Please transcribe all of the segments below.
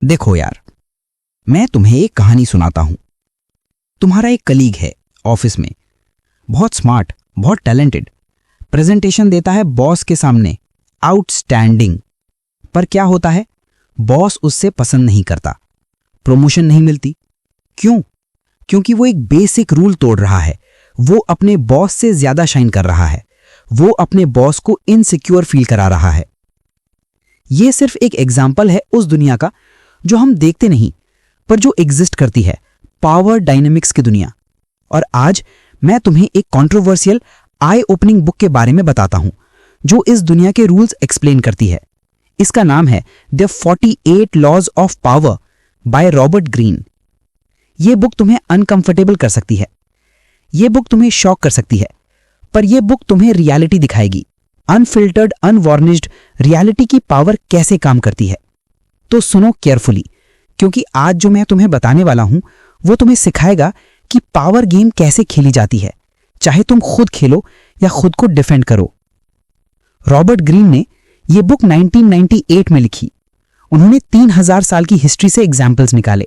देखो यार, मैं तुम्हें एक कहानी सुनाता हूं। तुम्हारा एक कलीग है ऑफिस में, बहुत स्मार्ट, बहुत टैलेंटेड, प्रेजेंटेशन देता है बॉस के सामने, आउटस्टैंडिंग। पर क्या होता है, बॉस उससे पसंद नहीं करता, प्रमोशन नहीं मिलती। क्यों? क्योंकि वो एक बेसिक रूल तोड़ रहा है। वो अपने बॉस से ज्यादा शाइन कर रहा है। वो अपने बॉस को इनसिक्योर फील करा रहा है। ये सिर्फ एक एग्जाम्पल है उस दुनिया का जो हम देखते नहीं, पर जो एग्जिस्ट करती है, पावर डायनेमिक्स की दुनिया। और आज मैं तुम्हें एक कंट्रोवर्शियल, आई ओपनिंग बुक के बारे में बताता हूं जो इस दुनिया के रूल्स एक्सप्लेन करती है। इसका नाम है the 48 laws of power by Robert Greene. यह बुक तुम्हें अनकंफर्टेबल कर सकती है, यह बुक तुम्हें शॉक कर सकती है, पर यह बुक तुम्हें रियलिटी दिखाएगी, अनफिल्टर्ड, अनवार्निश्ड रियलिटी की पावर कैसे काम करती है। तो सुनो केयरफुली, क्योंकि आज जो मैं तुम्हें बताने वाला हूं वो तुम्हें सिखाएगा कि पावर गेम कैसे खेली जाती है, चाहे तुम खुद खेलो या खुद को डिफेंड करो। रॉबर्ट ग्रीन ने यह बुक 1998 में लिखी। उन्होंने 3000 साल की हिस्ट्री से एग्जाम्पल्स निकाले,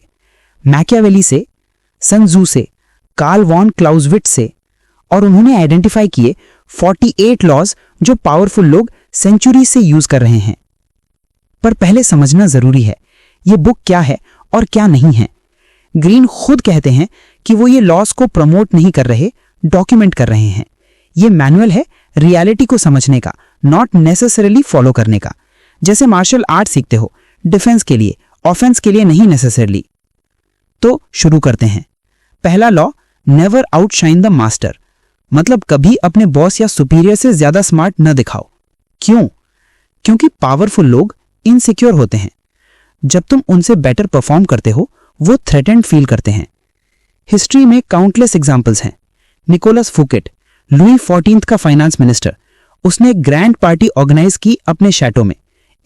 मैकियावेली से, सन त्जू से, कार्ल वॉन क्लाउजविट्ज से, और उन्होंने आइडेंटिफाई किए 48 लॉज जो पावरफुल लोग सेंचुरी से यूज कर रहे हैं। पर पहले समझना जरूरी है ये बुक क्या है और क्या नहीं है। ग्रीन खुद कहते हैं कि वो ये लॉस को प्रमोट नहीं कर रहे, डॉक्यूमेंट कर रहे हैं। ये मैनुअल है रियलिटी को समझने का, नॉट नेसेसरीली फॉलो करने का। जैसे मार्शल आर्ट सीखते हो, डिफेंस के लिए, ऑफेंस के लिए नहीं नेसेसरली। तो शुरू करते हैं। पहला law, never outshine the master. मतलब कभी अपने बॉस या सुपीरियर से ज्यादा स्मार्ट न दिखाओ। क्यों? क्योंकि पावरफुल लोग इनसिक्योर होते हैं। जब तुम उनसे बेटर परफॉर्म करते हो, वो थ्रेटेंड फील करते हैं। हिस्ट्री में काउंटलेस एग्जांपल्स हैं। निकोलस फुकेट, लुई 14 का फाइनेंस मिनिस्टर, उसने एक ग्रैंड पार्टी ऑर्गेनाइज की अपने शैटो में,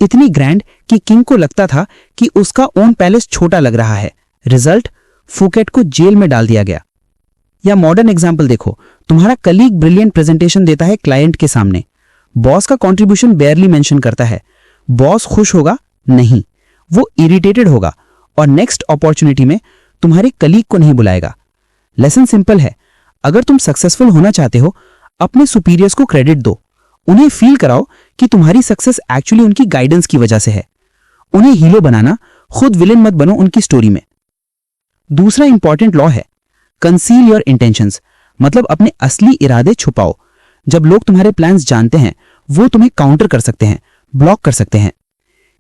इतनी ग्रैंड कि किंग को लगता था कि उसका ओन पैलेस छोटा लग रहा है। रिजल्ट, फुकेट को जेल में डाल दिया गया। या मॉडर्न एग्जांपल देखो, तुम्हारा कलीग ब्रिलियंट प्रेजेंटेशन देता है क्लाइंट के सामने, बॉस का कंट्रीब्यूशन बेयरली मेंशन करता है। बॉस खुश होगा? नहीं, वो इरिटेटेड होगा और नेक्स्ट अपॉर्चुनिटी में तुम्हारे कलीग को नहीं बुलाएगा। लेसन सिंपल है, अगर तुम सक्सेसफुल होना चाहते हो, अपने सुपीरियर्स को क्रेडिट दो। उन्हें फील कराओ कि तुम्हारी सक्सेस एक्चुअली उनकी गाइडेंस की वजह से है। उन्हें हीरो बनाना, खुद विलेन मत बनो उनकी स्टोरी में। दूसरा इंपॉर्टेंट लॉ है, कंसील योर इंटेंशंस। मतलब अपने असली इरादे छुपाओ। जब लोग तुम्हारे प्लान्स जानते हैं, वो तुम्हें काउंटर कर सकते हैं, ब्लॉक कर सकते हैं।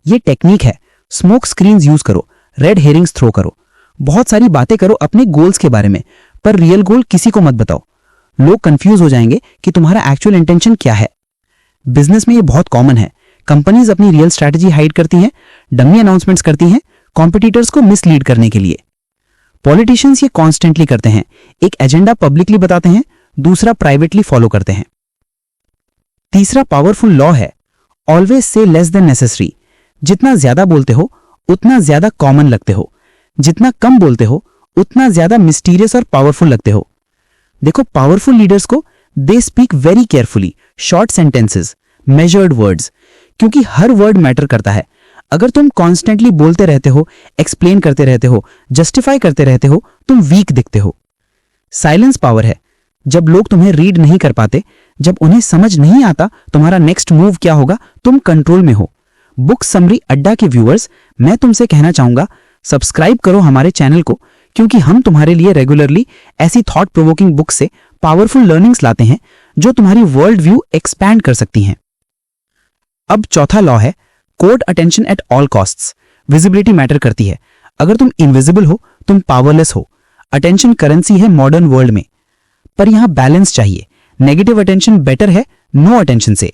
ये टेक्निक है, स्मोक स्क्रीन्स यूज करो, रेड हेरिंग्स थ्रो करो, बहुत सारी बातें करो अपने गोल्स के बारे में, पर रियल गोल किसी को मत बताओ। लोग कंफ्यूज हो जाएंगे कि तुम्हारा एक्चुअल इंटेंशन क्या है। बिजनेस में ये बहुत कॉमन है। कंपनीज अपनी रियल स्ट्रैटेजी हाइड करती हैं, डमी अनाउंसमेंट्स करती हैं कॉम्पिटिटर्स को मिसलीड करने के लिए। पॉलिटिशियंस ये कॉन्स्टेंटली करते हैं, एक एजेंडा पब्लिकली बताते हैं, दूसरा प्राइवेटली फॉलो करते हैं। तीसरा पावरफुल लॉ है, always say less than necessary. जितना ज्यादा बोलते हो उतना ज्यादा कॉमन लगते हो, जितना कम बोलते हो उतना ज्यादा मिस्टीरियस और पावरफुल लगते हो। देखो, पावरफुल लीडर्स को they speak very carefully, short sentences, measured words, क्योंकि हर वर्ड मैटर करता है। अगर तुम कॉन्स्टेंटली बोलते रहते हो, एक्सप्लेन करते रहते हो, जस्टिफाई करते रहते हो, तुम वीक दिखते हो। साइलेंस पावर है। जब लोग तुम्हें रीड नहीं कर पाते, जब उन्हें समझ नहीं आता तुम्हारा नेक्स्ट मूव क्या होगा, तुम कंट्रोल में हो। बुक समरी अड्डा के व्यूअर्स, मैं तुमसे कहना चाहूंगा, सब्सक्राइब करो हमारे चैनल को, क्योंकि हम तुम्हारे लिए रेगुलरली ऐसी थॉट प्रोवोकिंग बुक से पावरफुल लर्निंग्स लाते हैं जो तुम्हारी वर्ल्ड व्यू एक्सपैंड कर सकती हैं। अब चौथा लॉ है, court attention at all costs. Visibility matter करती है। अगर तुम इनविजिबल हो, तुम पावरलेस हो। अटेंशन करेंसी है मॉडर्न वर्ल्ड में, पर यहां बैलेंस चाहिए। नेगेटिव अटेंशन बेटर है नो अटेंशन से।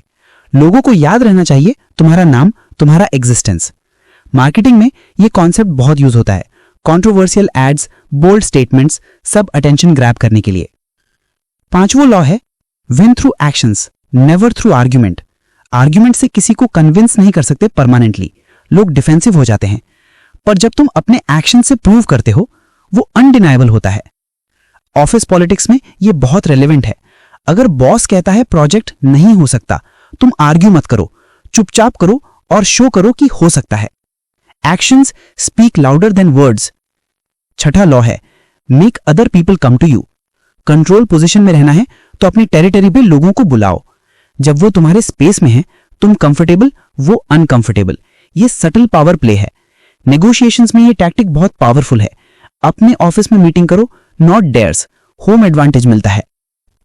लोगों को याद रहना चाहिए तुम्हारा नाम, तुम्हारा एग्जिस्टेंस। मार्केटिंग में यह कॉन्सेप्ट बहुत यूज होता है। कंट्रोवर्शियल एड्स, बोल्ड स्टेटमेंट्स, सब अटेंशन ग्रैब करने के लिए। पांचवो लॉ है, win through actions, never through argument. Argument से किसी को कन्विंस नहीं कर सकते परमानेंटली, लोग डिफेंसिव हो जाते हैं। पर जब तुम अपने एक्शन से प्रूव करते हो, वो अनडिनाइबल होता है। ऑफिस पॉलिटिक्स में ये बहुत रेलेवेंट है। अगर बॉस कहता है प्रोजेक्ट नहीं हो सकता, तुम आर्ग्यू मत करो, चुपचाप करो और शो करो कि हो सकता है। Actions speak louder than words. छठा लॉ है make other people come to you. Control position में रहना है तो अपनी टेरिटरी पे लोगों को बुलाओ। जब वो तुम्हारे स्पेस में है तुम कंफर्टेबल, वो अनकंफर्टेबल। ये सटल पावर प्ले है। नेगोशिएशंस में ये टैक्टिक बहुत पावरफुल है। अपने ऑफिस में मीटिंग करो, नॉट डेयर्स। होम एडवांटेज मिलता है।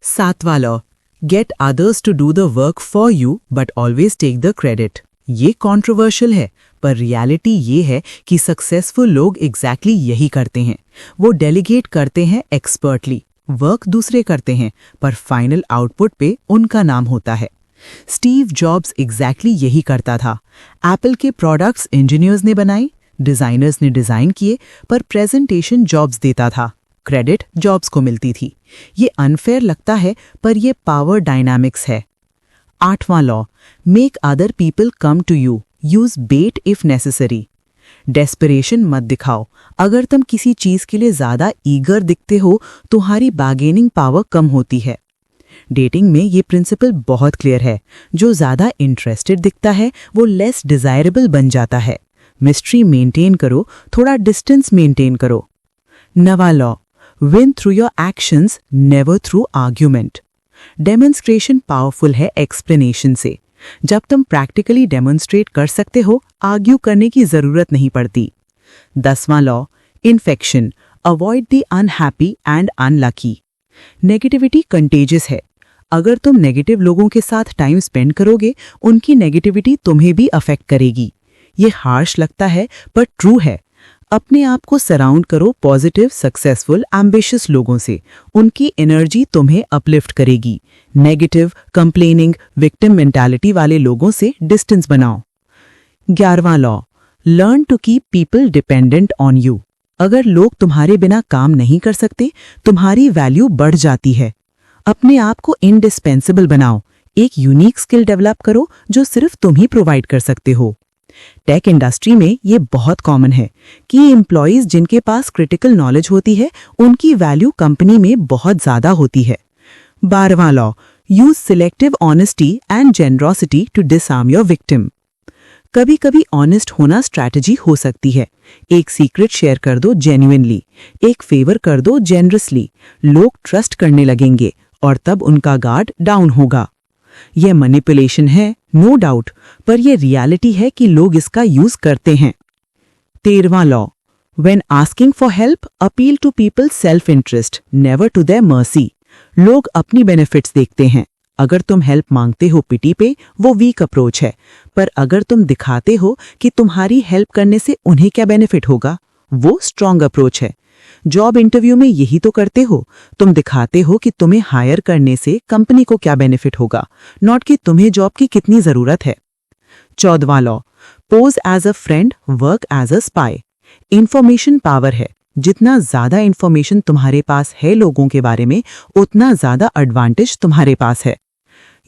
सातवां law, get others to do the work for you but always take the credit. ये कंट्रोवर्शियल है, पर रियलिटी ये है कि सक्सेसफुल लोग एग्जैक्टली यही करते हैं। वो डेलीगेट करते हैं एक्सपर्टली, वर्क दूसरे करते हैं, पर फाइनल आउटपुट पे उनका नाम होता है। स्टीव जॉब्स एग्जैक्टली यही करता था। एप्पल के प्रोडक्ट्स इंजीनियर्स ने बनाए, डिजाइनर्स ने डिजाइन किए, पर प्रेजेंटेशन जॉब्स देता था, क्रेडिट जॉब्स को मिलती थी। ये अनफेयर लगता है, पर ये पावर डायनामिक्स है। आठवां law, make other people come to you, use bait if necessary. Desperation मत दिखाओ। अगर तुम किसी चीज के लिए ज्यादा ईगर दिखते हो, तुम्हारी बार्गेनिंग पावर कम होती है। डेटिंग में ये प्रिंसिपल बहुत क्लियर है। जो ज्यादा इंटरेस्टेड दिखता है वो लेस डिजायरेबल बन जाता है। मिस्ट्री मेंटेन करो, थोड़ा डिस्टेंस मेंटेन करो। नवा law, win through your actions, never through argument. Demonstration powerful है एक्सप्लेनेशन से। जब तुम प्रैक्टिकली डेमोन्स्ट्रेट कर सकते हो, आर्ग्यू करने की जरूरत नहीं पड़ती। 10वां law, infection, avoid the unhappy and unlucky. Negativity contagious है। अगर तुम नेगेटिव लोगों के साथ टाइम स्पेंड करोगे, उनकी नेगेटिविटी तुम्हें भी अफेक्ट करेगी। ये हार्श लगता है, पर ट्रू है। अपने आप को सराउंड करो पॉजिटिव, सक्सेसफुल, एम्बिशियस लोगों से। उनकी एनर्जी तुम्हें अपलिफ्ट करेगी। नेगेटिव, कंप्लेनिंग, विक्टिम मेंटालिटी वाले लोगों से डिस्टेंस बनाओ। 11वां law, learn to keep people dependent on you. अगर लोग तुम्हारे बिना काम नहीं कर सकते, तुम्हारी वैल्यू बढ़ जाती है। अपने आप को इंडिस्पेंसिबल बनाओ। एक यूनिक स्किल डेवलप करो जो सिर्फ तुम ही प्रोवाइड कर सकते हो। टेक इंडस्ट्री में ये बहुत कॉमन है कि एम्प्लॉइज जिनके पास क्रिटिकल नॉलेज होती है, उनकी वैल्यू कंपनी में बहुत ज्यादा होती है। 12वां law, use selective honesty and generosity to disarm your victim. कभी कभी ऑनेस्ट होना स्ट्रैटेजी हो सकती है। एक सीक्रेट शेयर कर दो जेन्युइनली, एक फेवर कर दो जेनरसली। लोग ट्रस्ट करने लगेंगे और तब उनका गार्ड डाउन होगा। यह मैनिपुलेशन है, नो डाउट, पर यह रियलिटी है कि लोग इसका यूज करते हैं। 13वां law, when asking for help, appeal to people self interest, never to their mercy. लोग अपनी बेनिफिट्स देखते हैं। अगर तुम हेल्प मांगते हो पिटी पे, वो वीक अप्रोच है, पर अगर तुम दिखाते हो कि तुम्हारी हेल्प करने से उन्हें क्या बेनिफिट होगा, वो स्ट्रॉन्ग अप्रोच है। जॉब इंटरव्यू में यही तो करते हो। तुम दिखाते हो कि तुम्हें हायर करने से कंपनी को क्या बेनिफिट होगा, नॉट कि तुम्हें जॉब की कितनी जरूरत है। 14वां law, pose as a friend, work as a spy. Information power है। जितना ज्यादा इंफॉर्मेशन तुम्हारे पास है लोगों के बारे में, उतना ज्यादा एडवांटेज तुम्हारे पास है।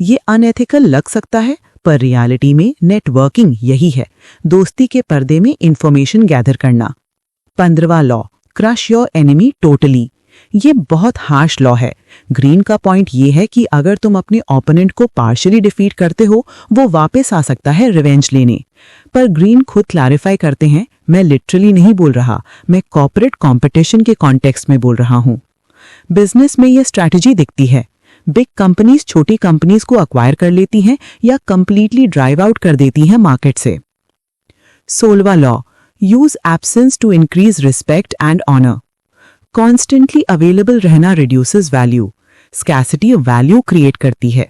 ये अनएथिकल लग सकता है, पर रियलिटी में नेटवर्किंग यही है, दोस्ती के पर्दे में इंफॉर्मेशन गैदर करना। 15वां law, crush your enemy totally. ये बहुत हार्श लॉ है। ग्रीन का पॉइंट ये है कि अगर तुम अपने ओपोनेंट को पार्शियली डिफीट करते हो, वो वापस आ सकता है रिवेंज लेने। पर ग्रीन खुद क्लैरिफाई करते हैं, मैं लिटरली नहीं बोल रहा, मैं कॉर्पोरेट कंपटीशन के कॉन्टेक्स्ट में बोल रहा हूँ। बिजनेस में ये स्ट्रैटेजी दिखती है। बिग कंपनीज छोटी कंपनीज को अक्वायर कर लेती हैं या कंप्लीटली ड्राइव आउट कर देती हैं मार्केट से। 16वां law, use absence to increase respect and honour. Constantly available रहना reduces value, scarcity value create करती है।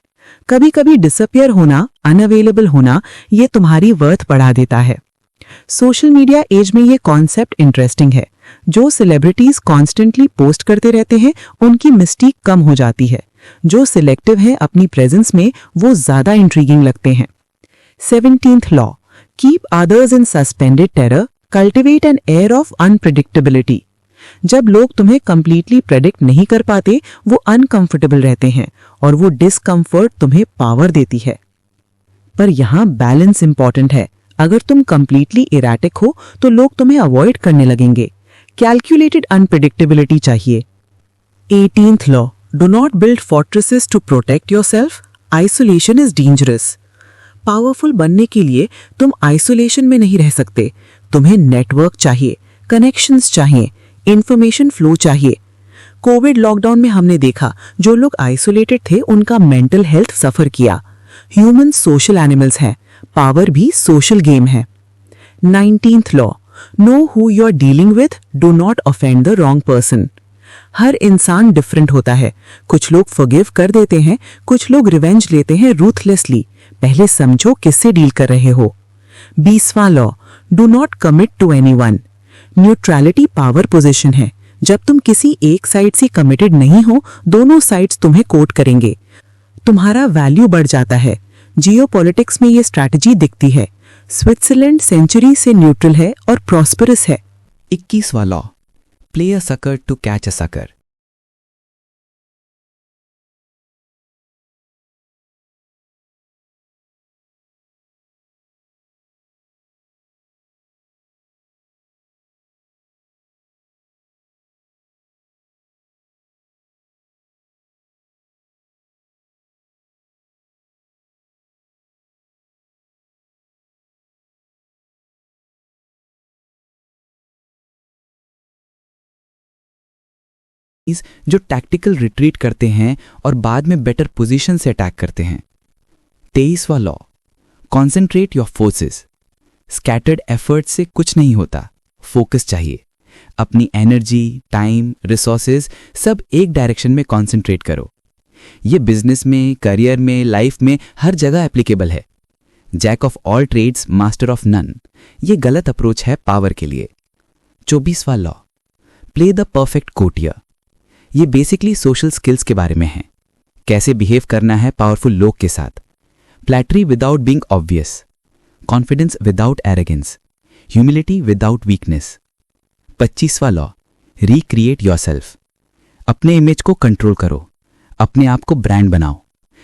कभी कभी डिसअपियर होना, अनअवेलेबल होना, ये तुम्हारी वर्थ बढ़ा देता है। सोशल मीडिया एज में ये कॉन्सेप्ट इंटरेस्टिंग है। जो सेलिब्रिटीज कॉन्स्टेंटली पोस्ट करते रहते हैं, उनकी मिस्टीक कम हो जाती है। जो सिलेक्टिव है अपनी प्रेजेंस में, वो ज्यादा इंट्रीगिंग लगते हैं। 17th law, keep others in suspended terror, cultivate an air of unpredictability. जब लोग तुम्हें कंप्लीटली प्रेडिक्ट नहीं कर पाते, वो अनकंफर्टेबल रहते हैं और वो डिस्कंफर्ट तुम्हें पावर देती है। पर यहाँ बैलेंस इंपॉर्टेंट है। अगर तुम कंप्लीटली इरैटिक हो तो लोग तुम्हें अवॉइड करने लगेंगे। कैलकुलेटेड अनप्रेडिक्टेबिलिटी चाहिए। 18th law, do not build fortresses to protect yourself, isolation is dangerous. Powerful बनने के लिए तुम आइसोलेशन में नहीं रह सकते। तुम्हें नेटवर्क चाहिए, कनेक्शंस चाहिए, इंफॉर्मेशन फ्लो चाहिए। कोविड लॉकडाउन में हमने देखा जो लोग आइसोलेटेड थे उनका मेंटल हेल्थ सफर किया। ह्यूमन सोशल एनिमल्स हैं, पावर भी सोशल गेम है। 19th law, know who you are dealing with, do not offend the wrong person. हर इंसान डिफरेंट होता है, कुछ लोग फॉरगिव कर देते हैं, कुछ लोग रिवेंज लेते हैं रूथलेसली। पहले समझो किससे डील कर रहे हो। 20वां law, do not commit to anyone. Neutrality power position है, जब तुम किसी एक साइड से कमिटेड नहीं हो, दोनों साइड्स तुम्हें कोट करेंगे, तुम्हारा वैल्यू बढ़ जाता है। जियोपॉलिटिक्स में ये स्ट्रैटेजी दिखती है। स्विट्जरलैंड सेंचुरी से न्यूट्रल है और प्रॉस्परस है। 21वां law, play a sucker to catch a sucker. जो टैक्टिकल रिट्रीट करते हैं और बाद में बेटर पोजीशन से अटैक करते हैं। 23वां law, concentrate your forces. Scattered effort से कुछ नहीं होता, फोकस चाहिए। अपनी एनर्जी, टाइम, रिसोर्सेज सब एक डायरेक्शन में कॉन्सेंट्रेट करो। ये बिजनेस में, करियर में, लाइफ में हर जगह एप्लीकेबल है। Jack of all trades, master of none, ये गलत अप्रोच है पावर के लिए। 24वां law, play the perfect courtier. ये बेसिकली सोशल स्किल्स के बारे में है, कैसे बिहेव करना है पावरफुल लोग के साथ। Flattery without being obvious, confidence without arrogance, humility without weakness. 25वां लॉ, रिक्रिएट योरसेल्फ। अपने इमेज को कंट्रोल करो, अपने आप को ब्रांड बनाओ।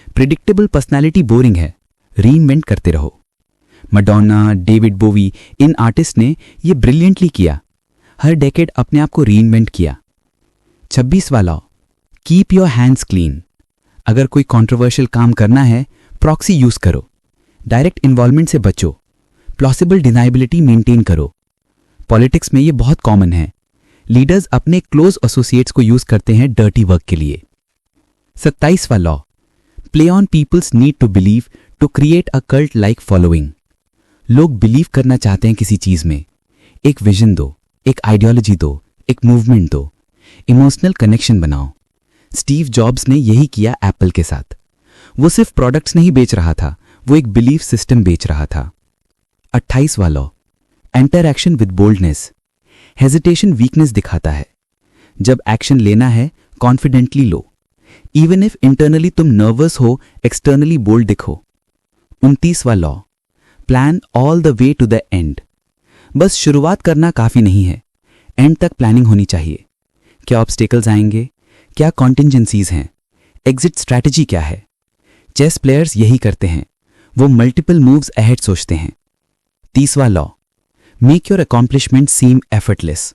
प्रिडिक्टेबल पर्सनालिटी बोरिंग है, रीइन्वेंट करते रहो। मडोना, डेविड बोवी, इन आर्टिस्ट ने ये ब्रिलियंटली किया, हर डेकेड अपने आप को रीइन्वेंट किया। 26वां law, keep your hands clean. अगर कोई कंट्रोवर्शियल काम करना है, प्रॉक्सी यूज करो, डायरेक्ट इन्वॉल्वमेंट से बचो, प्लॉसिबल डिनाइबिलिटी मेंटेन करो। पॉलिटिक्स में ये बहुत कॉमन है, लीडर्स अपने क्लोज एसोसिएट्स को यूज करते हैं डर्टी वर्क के लिए। 27वां law, play on people's need to believe to create a cult like following. लोग बिलीव करना चाहते हैं किसी चीज में, एक विजन दो, एक आइडियोलॉजी दो, एक मूवमेंट दो, इमोशनल कनेक्शन बनाओ। स्टीव जॉब्स ने यही किया एप्पल के साथ। वो सिर्फ प्रोडक्ट्स नहीं बेच रहा था, वो एक बिलीफ सिस्टम बेच रहा था। 28वां law, enter action with boldness. Hesitation weakness दिखाता है, जब एक्शन लेना है कॉन्फिडेंटली लो। इवन इफ इंटरनली तुम नर्वस हो, एक्सटर्नली बोल्ड दिखो। 29वां law, plan all the way to the end. बस शुरुआत करना काफी नहीं है, एंड तक प्लानिंग होनी चाहिए। क्या ऑब्स्टेकल्स आएंगे, क्या कॉन्टिंजेंसीज हैं, एग्जिट स्ट्रैटेजी क्या है। चेस प्लेयर्स यही करते हैं, वो मल्टीपल मूव्स अहेड सोचते हैं। 30वां law, make your accomplishment seem effortless.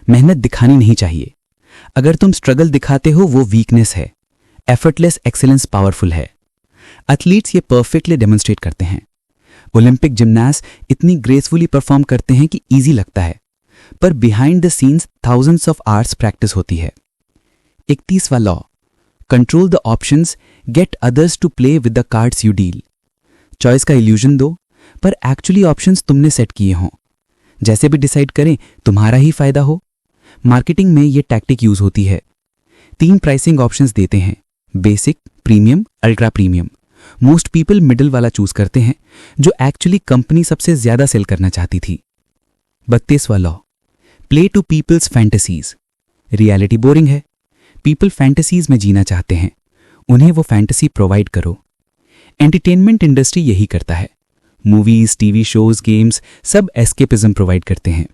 मेहनत दिखानी नहीं चाहिए, अगर तुम स्ट्रगल दिखाते हो वो वीकनेस है। एफर्टलेस एक्सेलेंस पावरफुल है। एथलीट्स ये परफेक्टली डेमोन्स्ट्रेट करते हैं। ओलंपिक जिम्नास्ट इतनी ग्रेसफुली परफॉर्म करते हैं कि इजी लगता है, पर behind the scenes thousands of hours practice होती है। 31वां law, control the options, get others to play with the cards you deal. Choice का इल्यूजन दो, पर एक्चुअली ऑप्शंस तुमने सेट किए हों। जैसे भी डिसाइड करें, तुम्हारा ही फायदा हो। मार्केटिंग में ये टैक्टिक यूज होती है। 3 प्राइसिंग ऑप्शंस देते हैं, basic, premium, ultra premium. Most people middle वाला चूज करते हैं, जो एक्चुअली कंपनी सबसे ज्यादा सेल करना चाहती थी। 32वां law, play to people's fantasies. Reality boring है, पीपल फैंटेसीज में जीना चाहते हैं, उन्हें वो फैंटेसी प्रोवाइड करो। एंटरटेनमेंट इंडस्ट्री यही करता है, मूवीज, टीवी शोज, गेम्स सब एस्केपिज्म प्रोवाइड करते हैं।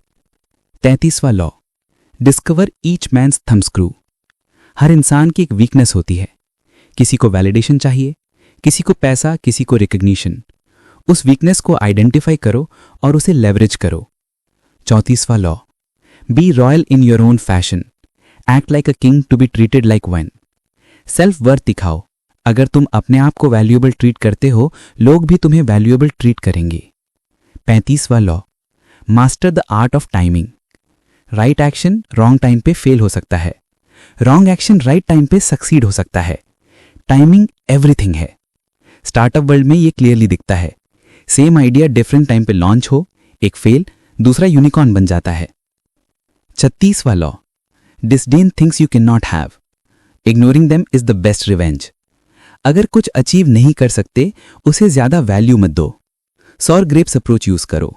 33वां law, discover each man's thumb screw. हर इंसान की एक वीकनेस होती है, किसी को वैलिडेशन चाहिए, किसी को पैसा, किसी को रिकग्निशन। उस वीकनेस को आइडेंटिफाई करो और उसे लेवरेज करो। 34वां law, be royal in your own fashion, act like a king to be treated like one. Self worth दिखाओ, अगर तुम अपने आप को वैल्यूएबल ट्रीट करते हो, लोग भी तुम्हें वैल्यूएबल ट्रीट करेंगे। 35वां law, master the art of timing. Right action wrong time पे फेल हो सकता है, रॉन्ग एक्शन राइट टाइम पे सक्सीड हो सकता है। टाइमिंग एवरीथिंग है। स्टार्टअप वर्ल्ड में ये क्लियरली दिखता है। सेम आइडिया डिफरेंट टाइम पे लॉन्च हो, एक फेल, दूसरा यूनिकॉर्न बन जाता है। 36वां law, disdain things you can not have, ignoring them is the best revenge. अगर कुछ अचीव नहीं कर सकते उसे ज्यादा वैल्यू मत दो, सॉर ग्रेप्स अप्रोच यूज करो।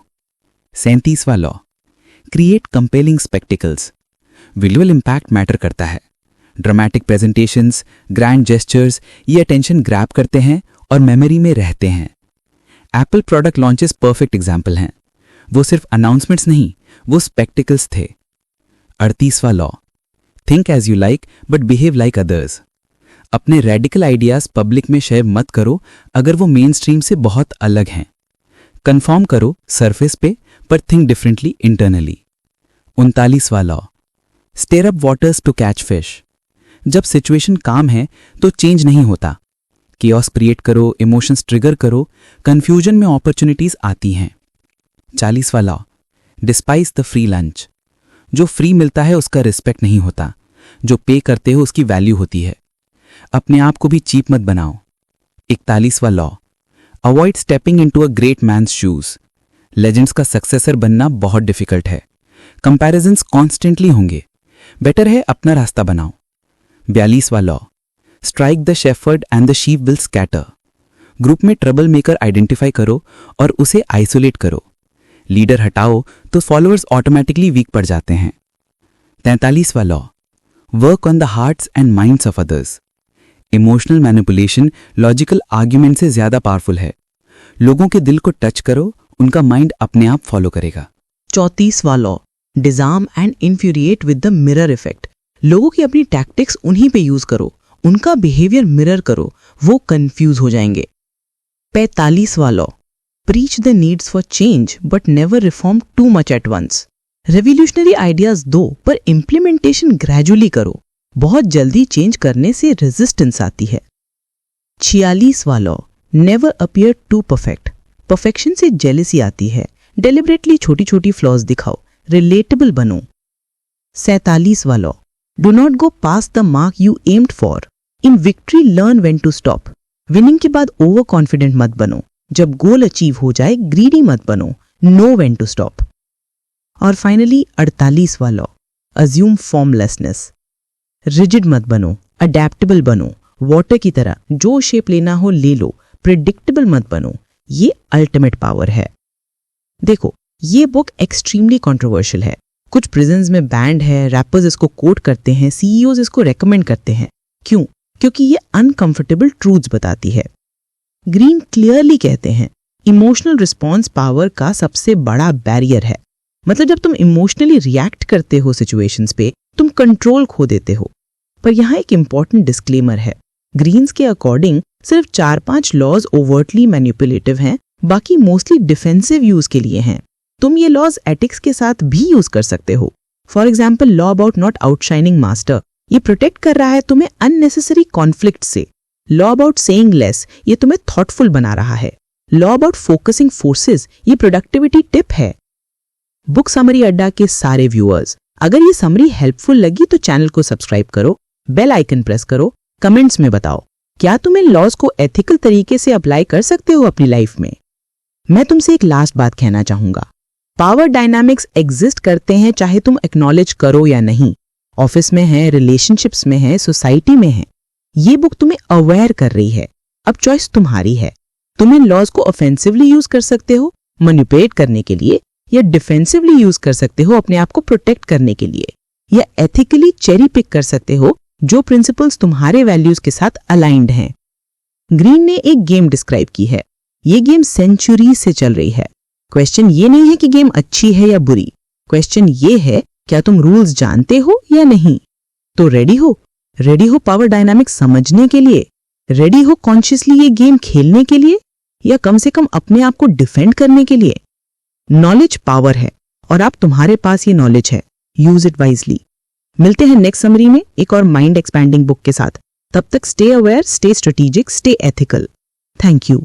37वां law, create compelling spectacles, visual impact matter करता है। ड्रामेटिक प्रेजेंटेशंस, ग्रैंड जेस्चर्स ये अटेंशन ग्रैब करते हैं और मेमोरी में रहते हैं। Apple product launches perfect example हैं। वो सिर्फ अनाउंसमेंट्स नहीं, वो स्पेक्टिकल्स थे। 38वां law, think as you like but behave like others. अपने रेडिकल आइडियाज पब्लिक में शेयर मत करो अगर वो मेन स्ट्रीम से बहुत अलग हैं। कंफर्म करो सरफेस पे पर थिंक डिफरेंटली इंटरनली। 39वां law, stir up waters to catch fish. जब सिचुएशन काम है तो चेंज नहीं होता। कियोस क्रिएट करो, इमोशंस ट्रिगर करो, कंफ्यूजन में अपॉर्चुनिटीज आती हैं। 40वां law, despise the free lunch. जो फ्री मिलता है उसका रिस्पेक्ट नहीं होता, जो पे करते हो उसकी वैल्यू होती है। अपने आप को भी चीप मत बनाओ। 41वां law, avoid stepping into a great man's shoes. Legends का सक्सेसर बनना बहुत डिफिकल्ट है। कंपैरिजंस कॉन्स्टेंटली होंगे, बेटर है अपना रास्ता बनाओ। 42वां law, strike the shepherd and the sheep will scatter. Group में ट्रबल मेकर आइडेंटिफाई करो और उसे आइसोलेट करो। लीडर हटाओ तो फॉलोअर्स ऑटोमेटिकली वीक पड़ जाते हैं। 43वां law, work on the hearts and minds of others. Emotional manipulation logical argument से ज्यादा पावरफुल है। लोगों के दिल को टच करो, उनका माइंड अपने आप फॉलो करेगा। 34वां law, disarm and infuriate with the mirror effect. लोगों की अपनी टैक्टिक्स उन्हीं पे यूज करो, उनका बिहेवियर मिरर करो, वो कंफ्यूज हो जाएंगे। 45वां law, preach the needs for change but never reform too much at once. Revolutionary ideas दो पर इंप्लीमेंटेशन ग्रेजुअली करो, बहुत जल्दी चेंज करने से रेजिस्टेंस आती है। 46वां law, never appear too perfect. Perfection से जेलसी आती है। डेलिबरेटली छोटी छोटी फ्लॉज दिखाओ, रिलेटेबल बनो। 47वां law, do not go past the mark you aimed for. In victory learn when to stop. Winning के बाद ओवर कॉन्फिडेंट मत बनो, जब गोल अचीव हो जाए ग्रीडी मत बनो, नो व्हेन टू स्टॉप। और फाइनली 48वां लॉ, अज्यूम फॉर्मलेसनेस। रिजिड मत बनो, अडेप्टेबल बनो। वाटर की तरह जो शेप लेना हो ले लो, प्रिडिक्टेबल मत बनो। ये अल्टीमेट पावर है। देखो, ये बुक एक्सट्रीमली कंट्रोवर्शियल है। कुछ प्रिजन्स में बैंड है, रैपर्स इसको कोट करते हैं, सीईओज इसको रेकमेंड करते हैं। क्यों? क्योंकि ये अनकंफर्टेबल ट्रूथ्स बताती है। ग्रीन क्लियरली कहते हैं, इमोशनल रिस्पॉन्स पावर का सबसे बड़ा बैरियर है। मतलब जब तुम इमोशनली रिएक्ट करते हो सिचुएशंस पे, तुम कंट्रोल खो देते हो। पर यहाँ एक इंपॉर्टेंट डिस्क्लेमर है। ग्रीन्स के अकॉर्डिंग सिर्फ 4-5 लॉज ओवर्टली मैनिपुलेटिव हैं, बाकी मोस्टली डिफेंसिव यूज के लिए हैं। तुम ये लॉज एथिक्स के साथ भी यूज कर सकते हो। For example, law about not outshining master, ये प्रोटेक्ट कर रहा है तुम्हें अननेसेसरी कॉन्फ्लिक्ट से। लॉ अबाउट सेइंग लेस, ये तुम्हें थॉटफुल बना रहा है। लॉ अबाउट फोकसिंग फोर्सेस, ये प्रोडक्टिविटी टिप है। बुक समरी अड्डा के सारे व्यूअर्स, अगर ये समरी हेल्पफुल लगी तो चैनल को सब्सक्राइब करो, बेल आइकन प्रेस करो, कमेंट्स में बताओ क्या तुम इन लॉज को एथिकल तरीके से अप्लाई कर सकते हो अपनी लाइफ में। मैं तुमसे एक लास्ट बात कहना चाहूंगा, पावर डायनामिक्स एग्जिस्ट करते हैं चाहे तुम एक्नॉलेज करो या नहीं। ऑफिस में है, रिलेशनशिप्स में है, सोसाइटी में है। ये बुक तुम्हें अवेयर कर रही है। अब चॉइस तुम्हारी है। तुम इन लॉज को ऑफेंसिवली यूज कर सकते हो मैनिपुलेट करने के लिए, या डिफेंसिवली यूज कर सकते हो अपने आप को प्रोटेक्ट करने के लिए, या एथिकली चेरी पिक कर सकते हो जो प्रिंसिपल्स तुम्हारे वैल्यूज के साथ अलाइंड हैं। ग्रीन ने एक गेम डिस्क्राइब की है। ये गेम सेंचुरी से चल रही है। क्वेश्चन ये नहीं है कि गेम अच्छी है या बुरी, क्वेश्चन ये है क्या तुम रूल्स जानते हो या नहीं। तो रेडी हो पावर डायनामिक्स समझने के लिए, रेडी हो कॉन्शियसली ये गेम खेलने के लिए, या कम से कम अपने आप को डिफेंड करने के लिए। नॉलेज पावर है और आप तुम्हारे पास ये नॉलेज है, यूज इट वाइजली। मिलते हैं नेक्स्ट समरी में एक और माइंड एक्सपैंडिंग बुक के साथ। तब तक stay aware, stay strategic, stay ethical. Thank you.